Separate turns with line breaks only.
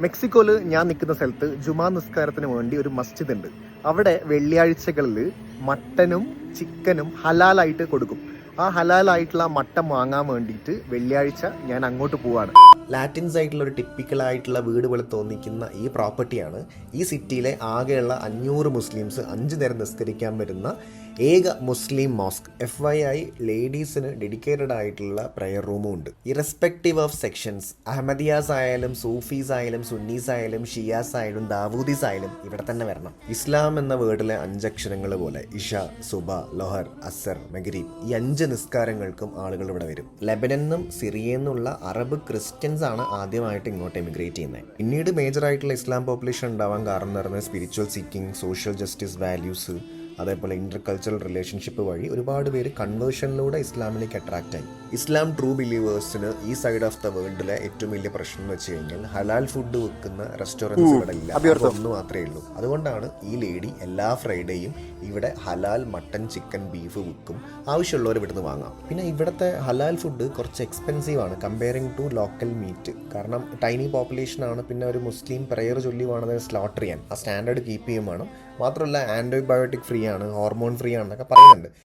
മെക്സിക്കോയിൽ ഞാൻ നിൽക്കുന്ന സ്ഥലത്ത് ജുമാ നിസ്കാരത്തിന് വേണ്ടി ഒരു മസ്ജിദ് ഉണ്ട്. അവിടെ വെള്ളിയാഴ്ചകളിൽ മട്ടനും ചിക്കനും ഹലാലായിട്ട് കൊടുക്കും. ആ ഹലാലായിട്ടുള്ള മട്ടൻ വാങ്ങാൻ വേണ്ടിയിട്ട് വെള്ളിയാഴ്ച ഞാൻ അങ്ങോട്ട് പോവാണ്. ലാറ്റിൻസ് ആയിട്ടുള്ള ഒരു ടിപ്പിക്കൽ ആയിട്ടുള്ള വീട് പോലെ തോന്നിക്കുന്ന ഈ പ്രോപ്പർട്ടിയാണ് ഈ സിറ്റിയിലെ ആകെയുള്ള 500 മുസ്ലിംസ് 5 നേരം നിസ്കരിക്കാൻ വരുന്ന ഏക മുസ്ലിം മോസ്ക്. FYI ലേഡീസിന് ഡെഡിക്കേറ്റഡ് ആയിട്ടുള്ള പ്രയർ റൂമും ഉണ്ട്. ഇറസ്പെക്റ്റീവ് ഓഫ് സെക്ഷൻസ്, അഹമ്മദിയാസ് ആയാലും സൂഫീസ് ആയാലും സുന്നീസ് ആയാലും ഷിയാസ് ആയാലും ദാവൂദീസ് ആയാലും ഇവിടെ തന്നെ വരണം. ഇസ്ലാം എന്ന വേർഡിലെ 5 അക്ഷരങ്ങൾ പോലെ ഇഷ, സുബ, ലൊഹർ, അസർ, മഗ്രിബ് ഈ 5 നിസ്കാരങ്ങൾക്കും ആളുകൾ ഇവിടെ വരും. ലെബനനും സിറിയന്നുള്ള അറബ് ക്രിസ്ത്യൻസ് ആണ് ആദ്യമായിട്ട് ഇങ്ങോട്ട് എമിഗ്രേറ്റ് ചെയ്യുന്നത്. പിന്നീട് മേജർ ആയിട്ടുള്ള ഇസ്ലാം പോപ്പുലേഷൻ ഉണ്ടാവാൻ കാരണം എന്ന് പറയുന്നത് spiritual seeking, social justice values, അതേപോലെ ഇന്റർ കൾച്ചറൽ റിലേഷൻഷിപ്പ് വഴി ഒരുപാട് പേര് കൺവേർഷനിലൂടെ ഇസ്ലാമിലേക്ക് അട്രാക്റ്റ് ആയി. ഇസ്ലാം ട്രൂ ബിലീവേഴ്സിന് ഈ സൈഡ് ഓഫ് ദ വേൾഡിലെ ഏറ്റവും വലിയ പ്രശ്നം എന്ന് വെച്ച് കഴിഞ്ഞാൽ ഹലാൽ ഫുഡ് വെക്കുന്ന റെസ്റ്റോറൻറ്റ്സ് ഇവിടെ ഇല്ല, ഒന്ന് മാത്രമേ ഉള്ളൂ. അതുകൊണ്ടാണ് ഈ ലേഡി എല്ലാ ഫ്രൈഡേയും ഇവിടെ ഹലാൽ മട്ടൻ, ചിക്കൻ, ബീഫ് വിൽക്കും. ആവശ്യമുള്ളവർ ഇവിടുന്ന് വാങ്ങാം. പിന്നെ ഇവിടുത്തെ ഹലാൽ ഫുഡ് കുറച്ച് എക്സ്പെൻസീവ് ആണ് കമ്പയറിങ് ടു ലോക്കൽ മീറ്റ്. കാരണം ടൈനി പോപ്പുലേഷൻ ആണ്. പിന്നെ ഒരു മുസ്ലിം പ്രയർ ചൊല്ലി വേണത് സ്ലോട്ടർ ചെയ്യാൻ. ആ സ്റ്റാൻഡേർഡ് കീപ്പ് ചെയ്യും വേണം. മാത്രമല്ല ആൻറ്റിബയോട്ടിക് ഫ്രീ ആണ്, ഹോർമോൺ ഫ്രീ ആണെന്നൊക്കെ പറയുന്നുണ്ട്.